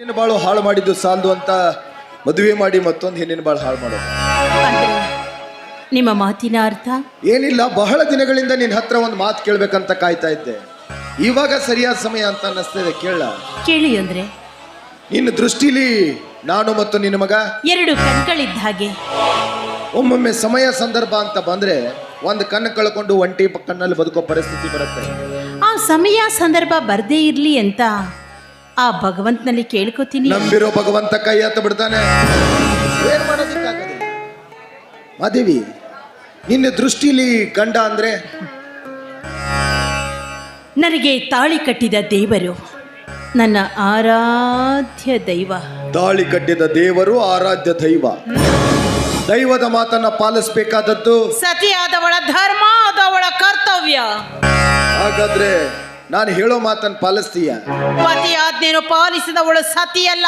ಹೆಣ್ಣಿನ ಬಾಳು ಹಾಳು ಮಾಡಿದ್ದು ಸಾಲದು ಅಂತ ಮದುವೆ ಮಾಡಿ ಮತ್ತೊಂದು ಹೆಣ್ಣಿನ ಬಾಳು ಹಾಳು ಮಾಡೋದು. ನಿಮ್ಮ ಮಾತಿನ ಅರ್ಥ ಏನಿಲ್ಲ, ಬಹಳ ದಿನಗಳಿಂದ ನಿನ್ನ ಹತ್ರ ಒಂದು ಮಾತು ಕೇಳ್ಬೇಕಂತ ಕಾಯ್ತಾ ಇದ್ದೆ. ಇವಾಗ ಸರಿಯಾದ ಸಮಯ ಅಂತ ಅನ್ನಿಸ್ತಿದೆ. ಕೇಳಿ ಅಂದ್ರೆ ನಿನ್ನ ದೃಷ್ಟಿಲಿ ನಾನು ಮತ್ತು ನಿನ್ನ ಮಗ ಎರಡು ಕಣ್ಗಳಿದ್ದ ಹಾಗೆ. ಒಮ್ಮೊಮ್ಮೆ ಸಮಯ ಸಂದರ್ಭ ಅಂತ ಬಂದ್ರೆ ಒಂದು ಕಣ್ಣು ಕಳ್ಕೊಂಡು ಒಂಟಿ ಕಣ್ಣಲ್ಲಿ ಬದುಕೋ ಪರಿಸ್ಥಿತಿ ಬರುತ್ತೆ. ಆ ಸಮಯ ಸಂದರ್ಭ ಬರ್ದೇ ಇರ್ಲಿ ಅಂತ ಆ ಭಗವಂತನಲ್ಲಿ ಕೇಳ್ಕೊತೀನಿ. ನಂಬಿರೋ ಭಗವಂತ ಕೈ ಹತ್ತ ಬಿಡ್ತಾನೆ, ಏನ್ ಮಾಡೋದಕ್ಕಾಗೋದಿಲ್ಲ. ಮಾದೇವಿ, ನಿನ್ನ ದೃಷ್ಟಿಲಿ ಗಂಡ ಅಂದ್ರೆ ನನಗೆ ತಾಳಿ ಕಟ್ಟಿದ ದೇವರು, ನನ್ನ ಆರಾಧ್ಯ ದೈವ. ತಾಳಿ ಕಟ್ಟಿದ ದೇವರು ಆರಾಧ್ಯ ದೈವ. ದೈವದ ಮಾತನ್ನ ಪಾಲಿಸಬೇಕಾದದ್ದು ಸತಿಯಾದವಳ ಧರ್ಮ, ಆದವಳ ಕರ್ತವ್ಯ. ಹಾಗಾದ್ರೆ ನಾನು ಹೇಳೋ ಮಾತನ್ನ ಪಾಲಿಸ್ತೀಯ? ಪತಿ ಆಜ್ಞೆಯನ್ನು ಪಾಲಿಸಿದವಳು ಸತಿಯಲ್ಲ,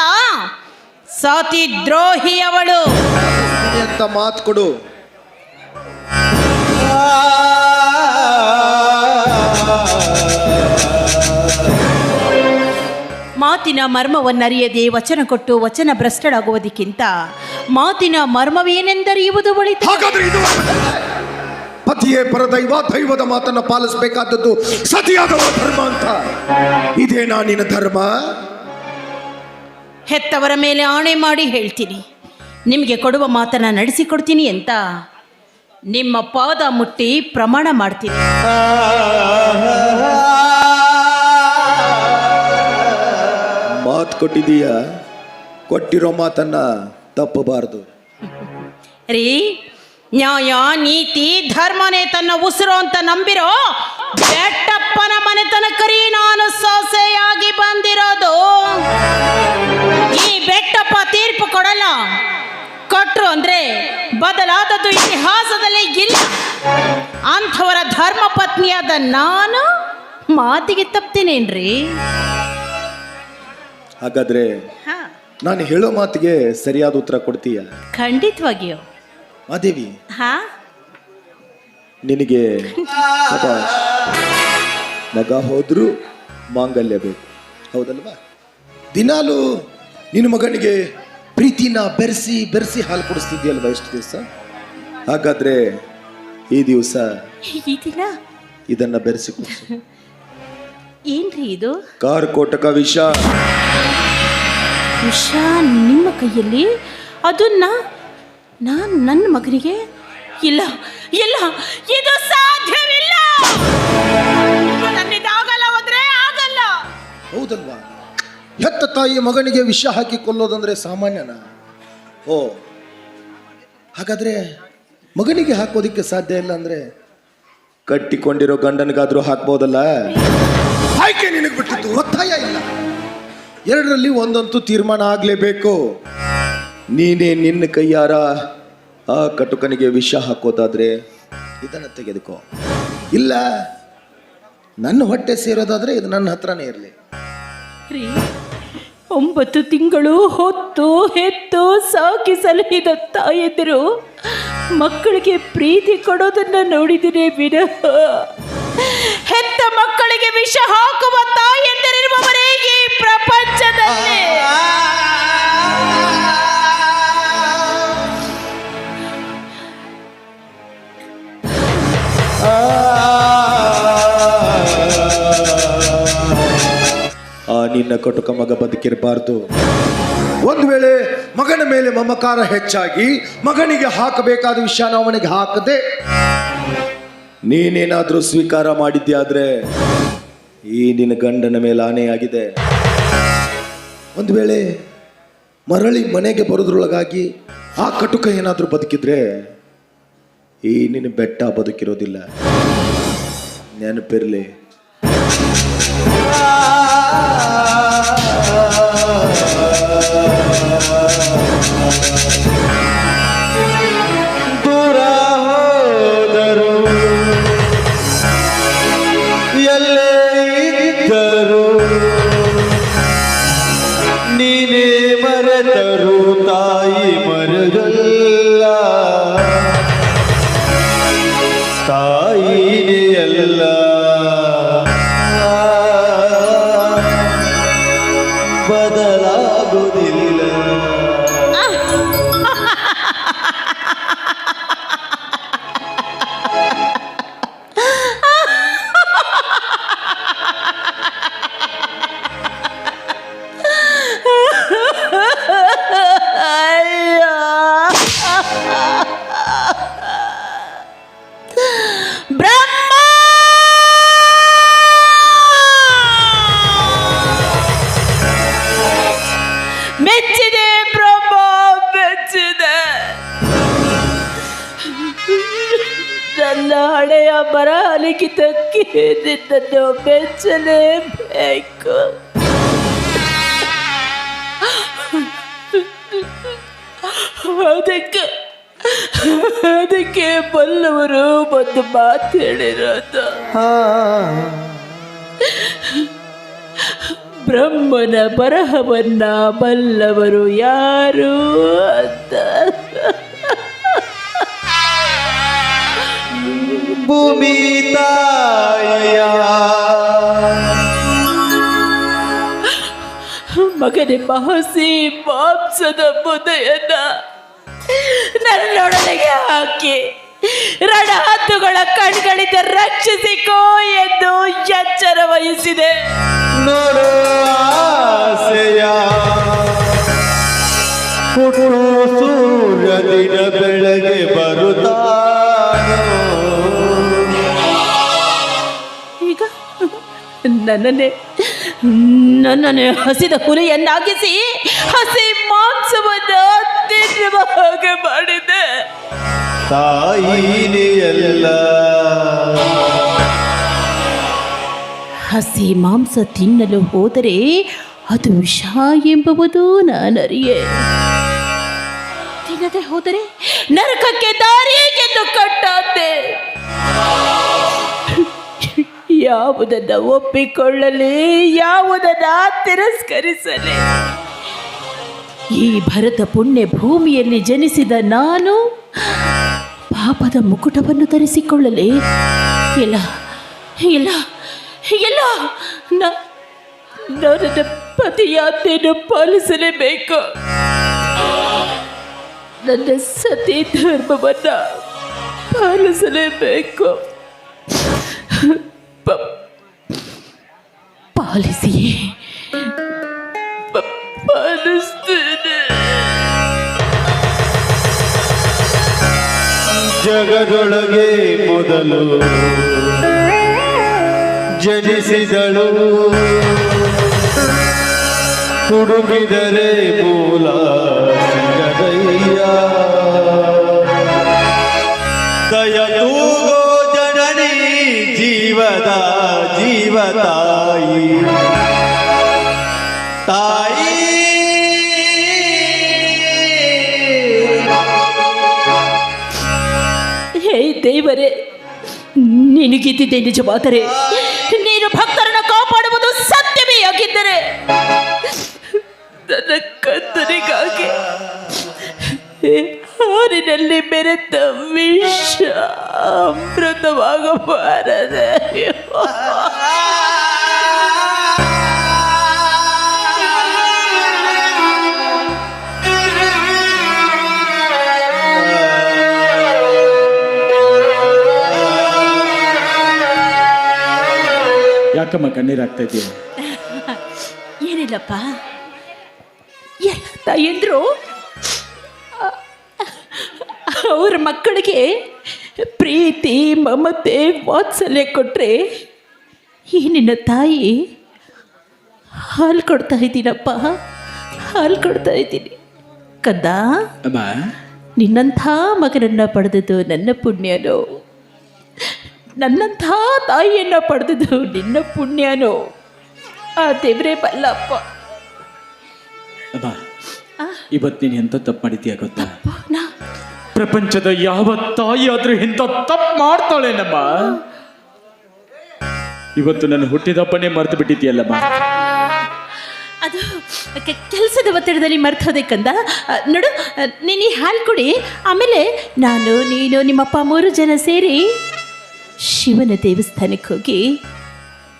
ಸತಿ ದ್ರೋಹಿಯವಳು ಅಂತ ಮಾತು ಕೊಡು. ಮಾತಿನ ಮರ್ಮವನ್ನರಿಯದೆ ವಚನ ಕೊಟ್ಟು ವಚನ ಭ್ರಷ್ಟಳಾಗುವುದಕ್ಕಿಂತ ಮಾತಿನ ಮರ್ಮವೇನೆಂದರಿಯುವುದು ಒಳಿತು. ಪತಿಯೇ ಪರದೈವ, ದೈವದ ಮಾತನ್ನ ಪಾಲಿಸಬೇಕಾದದ್ದು ಸತಿಯಾದವ ಧರ್ಮ ಅಂತ. ಇದೇನಾ ನಿನ್ನ ಧರ್ಮ? ಹೆತ್ತವರ ಮೇಲೆ ಆಣೆ ಮಾಡಿ ಹೇಳ್ತೀನಿ, ನಿಮಗೆ ಕೊಡುವ ಮಾತನ್ನ ನಡೆಸಿಕೊಡ್ತೀನಿ ಅಂತ ನಿಮ್ಮ ಪಾದ ಮುಟ್ಟಿ ಪ್ರಮಾಣ ಮಾಡ್ತೀನಿ. ಮಾತು ಕೊಟ್ಟಿದೀಯ, ಕೊಟ್ಟಿರೋ ಮಾತನ್ನ ತಪ್ಪಬಾರದು. ರೀ, ನ್ಯಾಯ ನೀತಿ ಧರ್ಮನೇ ತನ್ನ ಉಸಿರು ಅಂತ ನಂಬಿರೋ ಬೆಟ್ಟಪ್ಪನ ಮನೆತನಕರಿ ನಾನು ಸೊಸೆಯಾಗಿ ಬಂದಿರೋದು. ಈ ಬೆಟ್ಟಪ್ಪ ತೀರ್ಪು ಕೊಡಲ್ಲ, ಕೊಟ್ರು ಅಂದ್ರೆ ಬದಲಾದದ್ದು ಇತಿಹಾಸದಲ್ಲಿ ಇಲ್ಲ. ಅಂಥವರ ಧರ್ಮ ಪತ್ನಿಯಾದ ನಾನು ಮಾತಿಗೆ ತಪ್ತೀನೇನ್ರಿ? ಹಾಗಾದ್ರೆ ನಾನು ಹೇಳೋ ಮಾತಿಗೆ ಸರಿಯಾದ ಉತ್ತರ ಕೊಡ್ತೀಯ? ಖಂಡಿತವಾಗಿಯೋ ಮಾದೇವಿ. ಹಾ, ನಿನಗೆ ಮಗ ಹೋದ್ರು ಮಾಂಗಲ್ಯ ಬೇಕು, ಹೌದಲ್ವಾ? ದಿನಾಲು ನಿನ್ನ ಮಗನಿಗೆ ಪ್ರೀತಿನ ಬೆರೆಸಿ ಬೆರೆಸಿ ಹಾಲು ಕುಡಿಸ್ತಿದ್ಯಲ್ವಾ ಇಷ್ಟು ದಿವಸ? ಹಾಗಾದ್ರೆ ಈ ದಿವಸ ಈ ದಿನ ಇದನ್ನ ಬೆರೆಸಿ ಕುಡಿಸು. ಏನ್ರಿ ಇದು? ಕಾರ್ಕೋಟಕ ವಿಷ. ವಿಷ ನಿಮ್ಮ ಕೈಯಲ್ಲಿ? ಅದನ್ನ ನಾನು ನನ್ನ ಮಗನಿಗೆ? ಇಲ್ಲ ಇಲ್ಲ, ಇದು ಸಾಧ್ಯವಿಲ್ಲ. ನನ್ನಿದಾಗಲ್ಲ ಹೋದ್ರೆ ಆಗಲ್ಲ. ಹೌದಲ್ವಾ? ಹೆತ್ತ ತಾಯಿ ಮಗನಿಗೆ ವಿಷ ಹಾಕಿ ಕೊಲ್ಲೋದಂದ್ರೆ ಸಾಮಾನ್ಯನಾ? ಓ, ಹಾಗಾದ್ರೆ ಮಗನಿಗೆ ಹಾಕೋದಿಕ್ಕೆ ಸಾಧ್ಯ ಇಲ್ಲ ಅಂದ್ರೆ ಕಟ್ಟಿಕೊಂಡಿರೋ ಗಂಡನಿಗಾದ್ರೂ ಹಾಕ್ಬೋದಲ್ಲ? ಆಯ್ಕೆ ನಿನಗೆ ಬಿಟ್ಟಿದ್ದು, ಒತ್ತಾಯ ಇಲ್ಲ. ಎರಡರಲ್ಲಿ ಒಂದಂತೂ ತೀರ್ಮಾನ ಆಗ್ಲೇಬೇಕು. ನೀನೇ ನಿನ್ನ ಕೈಯಾರ ಆ ಕಟುಕನಿಗೆ ವಿಷ ಹಾಕೋದಾದ್ರೆ ಇದನ್ನ ತೆಗೆದುಕೋ, ಇಲ್ಲ ನನ್ನ ಹೊಟ್ಟೆ ಸೇರೋದಾದ್ರೆ ಇದು ನನ್ನ ಹತ್ರನೇ ಇರಲಿ. 9 ತಿಂಗಳು ಹೊತ್ತು ಹೆತ್ತು ಸಾಕಿ ಸಲಹಿದ ತಾಯಂದಿರು ಮಕ್ಕಳಿಗೆ ಪ್ರೀತಿ ಕೊಡೋದನ್ನ ನೋಡಿದರೆ ವಿನಃ ಹೆತ್ತ ಮಕ್ಕಳಿಗೆ ವಿಷ ಹಾಕುವ ತಾಯಂದಿರಿರುವವರೇ ಈ ಪ್ರಪಂಚದಲ್ಲಿ. ನಿನ್ನ ಕಟುಕ ಮಗ ಬದುಕಿರಬಾರ್ದು. ಒಂದು ವೇಳೆ ಮಗನ ಮೇಲೆ ಮಮಕಾರ ಹೆಚ್ಚಾಗಿ ಮಗನಿಗೆ ಹಾಕಬೇಕಾದ ವಿಷಯನ ಅವನಿಗೆ ಹಾಕದೆ ನೀನೇನಾದ್ರೂ ಸ್ವೀಕಾರ ಮಾಡಿದ್ಯಾದ್ರೆ ಈ ನಿನ್ನ ಗಂಡನ ಮೇಲೆ ಆನೆಯಾಗಿದೆ. ಒಂದು ವೇಳೆ ಮರಳಿ ಮನೆಗೆ ಬರೋದ್ರೊಳಗಾಗಿ ಆ ಕಟುಕ ಏನಾದ್ರೂ ಬದುಕಿದ್ರೆ ಈ ನಿನ್ನ ಬೆಟ್ಟ ಬದುಕಿರೋದಿಲ್ಲ, ನೆನಪಿರ್ಲಿ. ದೂರ ಹೋದರು ಎಲ್ಲೇ ಇದ್ದರು ನೀನೇ ಮರೆತರು ತಾಯಿ ಮರದಲ್ಲ, ತಾಯಿನೇ ಎಲ್ಲ. ಬದಲಾ ಆಗುವುದಿಲ್ಲ. ಮೆಚ್ಚಿದೆ ಬ್ರಹ್ಮ, ಮೆಚ್ಚಿದೆ. ನನ್ನ ಹಳೆಯ ಬರಲಿಖಿತಕ್ಕೆ ನಿನ್ನನ್ನು ಮೆಚ್ಚಲೇಬೇಕು. ಅದಕ್ಕೆ ಬಲ್ಲವರು ಒಂದು ಮಾತು ಹೇಳಿರೋದು, ಬ್ರಹ್ಮನ ಬರಹವನ್ನ ಬಲ್ಲವರು ಯಾರು ಅಂತ. ಭೂಮಿ ತಾಯಿಯ ಮಗನೆಂಬ ಹಸಿ ಮಾಂಸದ ಮುದೆಯನ್ನ ನನ್ನೊಡನೆಗೆ ಹಾಕಿ ರಣಹದ್ದುಗಳ ಕಣ್ಗಳಿಂದ ರಕ್ಷಿಸಿಕೋ ಎಂದು ಎಚ್ಚರ ವಹಿಸಿದೆ. ನೋಡು ಆಸೆಯ ಹುಟ್ಟು ಸೂರ್ಯ ದಿನ ಬೆಳಗ್ಗೆ ಬರುತ್ತಾನೋ. ಈಗ ನನ್ನನ್ನೇ ಹಸಿದ ಹುಲಿಯನ್ನಾಗಿಸಿ ಹಸಿ ಮಾಂಸವನ್ನು ತಿನ್ನುವ ಹಾಗೆ ಮಾಡಿದೆ. ತಾಯಿನೇ ಎಲ್ಲ ಹಸಿ ಮಾಂಸ ತಿನ್ನಲು ಹೋದರೆ ಅದು ವಿಷ ಎಂಬುವುದು ನಾನರಿಯೆ. ತಿನ್ನದೆ ಹೋದರೆ ನರಕಕ್ಕೆ ದಾರಿ ಎಂದು ಕಟ್ಟಾದೆ. ಯಾವುದನ್ನ ಒಪ್ಪಿಕೊಳ್ಳಲಿ, ಯಾವುದನ್ನ ತಿರಸ್ಕರಿಸಲಿ? ಈ ಭರತ ಪುಣ್ಯ ಭೂಮಿಯಲ್ಲಿ ಜನಿಸಿದ ನಾನು ಪಾಪದ ಮುಕುಟವನ್ನು ಧರಿಸಿಕೊಳ್ಳಲಿ? ಇಲ್ಲ ಇಲ್ಲ ಇಲ್ಲ, ನನ್ನ ಪತಿಯಾತ್ಮೆಯನ್ನು ಪಾಲಿಸಲೇಬೇಕು. ನನ್ನ ಸತಿ ಧರ್ಮವನ್ನು ಪಾಲಿಸಲೇಬೇಕು. ಪಾಲಿಸ್ತೇನೆ. ಜಗದೊಳಗೆ ಮೊದಲು ಜನಿಸಿದಳು, ಹುಡುಕಿದರೆ ಮೂಲ ಸಿಗದಯ್ಯ. ದಯ ತೂಗೋ ಜನನಿ ಜೀವದ ಜೀವತಾಯಿ ತಾಯಿ. ಹೇ ದೇವರೇ, ನಿನಗಿದ್ದಿದ್ದೆ ನಿಜವಾದರೆ, ನೀನು ಭಕ್ತರನ್ನು ಕಾಪಾಡುವುದು ಸತ್ಯವೇ ಆಗಿದ್ದರೆ, ನನ್ನ ಕಂದನಿಗಾಗಿ ಹಾರಿನಲ್ಲಿ ಬೆರೆತ ವಿಷ ಅಮೃತವಾಗಬಾರದೆ. ಯಾಕಮ್ಮ ಕಣ್ಣೀರಾಗ್ತಾ ಇದೆಯಾ? ಏನಿಲ್ಲಪ್ಪ, ಎಲ್ಲ ತಾಯಂದ್ರು ಅವ್ರ ಮಕ್ಕಳಿಗೆ ಪ್ರೀತಿ, ಮಮತೆ, ವಾತ್ಸಲ್ಯ ಕೊಟ್ಟರೆ ಈ ನಿನ್ನ ತಾಯಿ ಹಾಲು ಕೊಡ್ತಾ ಇದ್ದೀನಪ್ಪ, ಹಾಲು ಕೊಡ್ತಾ ಇದ್ದೀನಿ. ಕಂದ, ನಿನ್ನಂಥ ಮಗನನ್ನು ಪಡೆದದ್ದು ನನ್ನ ಪುಣ್ಯನೋ, ನನ್ನಂಥ ತಾಯಿಯನ್ನು ಪಡೆದದ್ದು ನಿನ್ನ ಪುಣ್ಯನೋ, ಆ ದೇವರೇ ಬಲ್ಲಪ್ಪ. ಇವತ್ತು ನೀನು ಎಂತ ತಪ್ಪು ಮಾಡಿದ್ದೀಯ ಗೊತ್ತಾ? ಪ್ರಪಂಚದ ಯಾವ ತಾಯಿ ಆದ್ರೂ ಎಂತ ತಪ್ಪು ಮಾಡ್ತಾಳೇನಮ್ಮ. ಇವತ್ತು ನನ್ನ ಹುಟ್ಟಿದಪ್ಪನೇ ಮರೆತು ಬಿಟ್ಟಿದ್ದೀಯಲ್ಲಮ್ಮ. ಅದು ಕೆಲಸದ ಒತ್ತಡದಲ್ಲಿ ಮರ್ತೋದಕ್ಕಂದ. ನೋಡು, ನೀನು ಹಾಲು ಕುಡಿ, ಆಮೇಲೆ ನಾನು, ನೀನು, ನಿಮ್ಮಪ್ಪ 3 ಜನ ಸೇರಿ ಶಿವನ ದೇವಸ್ಥಾನಕ್ಕೆ ಹೋಗಿ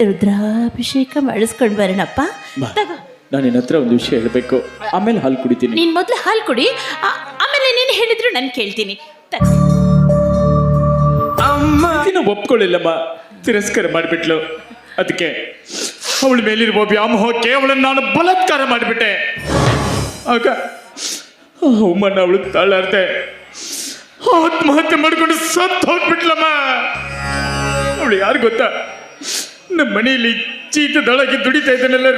ರುದ್ರಾಭಿಷೇಕ ಮಾಡಿಸ್ಕೊಂಡು ಬರೋಣಪ್ಪ. ತಗೋ. ನಾನು ನಿನ್ನ ಹತ್ರ ಒಂದು ವಿಷಯ ಹೇಳಬೇಕು, ಆಮೇಲೆ ಹಾಲು ಕುಡಿತೀನಿ. ನೀನು ಮೊದಲು ಹಾಲು ಕುಡಿ, ಆಮೇಲೆ ನೀನು ಹೇಳಿದ್ರು ನಾನು ಕೇಳ್ತೀನಿ. ದಿನ ಒಪ್ಕೊಳ್ಳಿಲ್ಲಮ್ಮ, ತಿರಸ್ಕಾರ ಮಾಡಿಬಿಟ್ಲು. ಅದಕ್ಕೆ ಅವಳ ಮೇಲಿರುವ ವ್ಯಾಮೋಹಕ್ಕೆ ಅವಳನ್ನು ನಾನು ಬಲಾತ್ಕಾರ ಮಾಡಿಬಿಟ್ಟೆ. ಆಗ ಅವಮಾನ ಅವಳು ತಾಳಾರ್ದೆ ಆತ್ಮಹತ್ಯೆ ಮಾಡ್ಕೊಂಡು ಸತ್ತು ಹೋಗ್ಬಿಟ್ಲಮ್ಮ. ಅವಳು ಯಾರು ಗೊತ್ತಾ? ನಮ್ಮ ಮನೆಯಲ್ಲಿ ಚೀತದೊಳಗೆ ದುಡಿತಾ ಇದ್ದಾನೆಲ್ಲ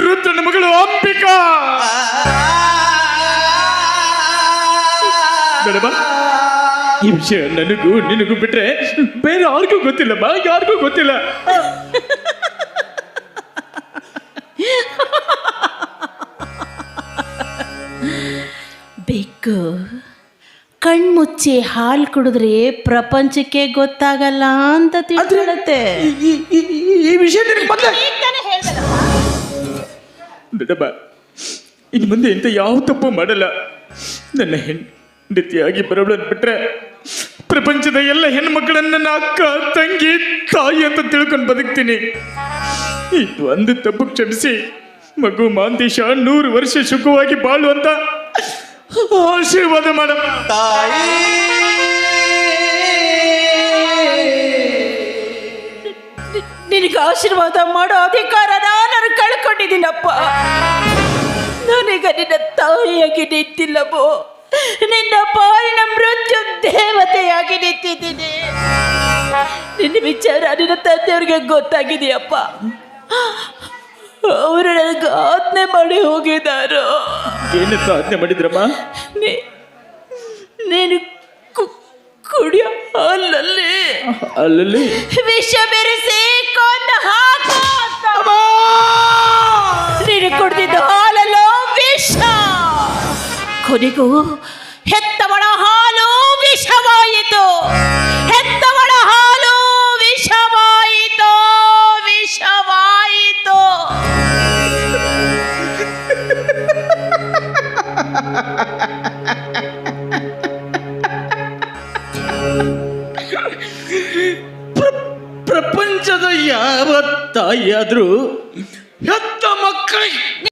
ರುದ್ರನ ಮಗಳು ಅಂಬಿಕಾ. ಬೇಡಮ್ಮ, ಈ ವಿಷಯ ನನಗೂ ನಿನಗೂ ಬಿಟ್ರೆ ಬೇರೆ ಯಾರಿಗೂ ಗೊತ್ತಿಲ್ಲಮ್ಮ, ಯಾರಿಗೂ ಗೊತ್ತಿಲ್ಲ. ಬೆಕ್ಕು ಕಣ್ಮುಚ್ಚಿ ಹಾಲು ಕುಡಿದ್ರೆ ಪ್ರಪಂಚಕ್ಕೆ ಗೊತ್ತಾಗಲ್ಲ ಅಂತ ತಿಳ್ಕೊಳ್ಳುತ್ತೆ. ಈ ವಿಷಯ ನಿನಗೆ ಮೊದಲೇ ಬೇಡಮ್ಮ, ಇನ್ನು ಮುಂದೆ ಇಂಥ ಯಾವ ತಪ್ಪು ಮಾಡಲ್ಲ. ನನ್ನ ಹೆಂಡತಿಯಾಗಿ ಬರೋಳನ್ನು ಬಿಟ್ರೆ ಪ್ರಪಂಚದ ಎಲ್ಲ ಹೆಣ್ಮಕ್ಳನ್ನ ನನ್ನ ಅಕ್ಕ, ತಂಗಿ, ತಾಯಿ ಅಂತ ತಿಳ್ಕೊಂಡು ಬದುಕ್ತೀನಿ. ಇದು ಒಂದು ತಪ್ಪು ಕ್ಷಮಿಸಿ ಮಗು ಮಾಂತೇಶ 100 ವರ್ಷ ಸುಖವಾಗಿ ಬಾಳು ಅಂತ ಆಶೀರ್ವಾದ ಮಾಡಮ್ಮ. ತಾಯಿ ನಿನಗೆ ಆಶೀರ್ವಾದ ಮಾಡೋ ಅಧಿಕಾರ ನಾನು ಕಳ್ಕೊಂಡಿದ್ದೀನಪ್ಪ. ನಾನೀಗ ನಿನ್ನ ತಾಯಿಯಾಗಿ ನಿಂತಿಲ್ಲವೋ, ನಿನ್ನ ಪಾಲಿನ ಮೃತ್ಯು ದೇವತೆಯಾಗಿ ನಿಂತಿದ್ದೀನಿ. ನಿನ್ನ ವಿಚಾರ ನಿನ್ನ ತಂದೆಯವ್ರಿಗೆ ಗೊತ್ತಾಗಿದೆಯಪ್ಪ. ಅವರು ನನಗೆ ಆಜ್ಞೆ ಮಾಡಿ ಹೋಗಿದ್ದಾರೋ. ಏನಂತ ಆಜ್ಞೆ ಮಾಡಿದ್ರಮ್ಮ? ನೀನು ಕುಡಿಯೋ ಹಾಲಲ್ಲಿ ವಿಷ ಬೆರೆಸಿ ಕೊಂದು ಹಾಕು ಅಂತ. ನೀನು ಕುಡಿದಿದ್ದ ಹಾಲಲ್ಲೋ ವಿಷ. ಕೊನೆಗೂ ಹೆತ್ತವಳ ಹಾಲು ವಿಷವಾಯಿತು, ಹೆತ್ತವಳ ಹಾಲು ವಿಷವಾಯಿತು, ವಿಷವಾಯಿತು. ಪ್ರಪಂಚದ ಯಾವ ತಾಯಿಯಾದ್ರೂ ಹೆತ್ತ ಮಕ್ಕಳಿಗೆ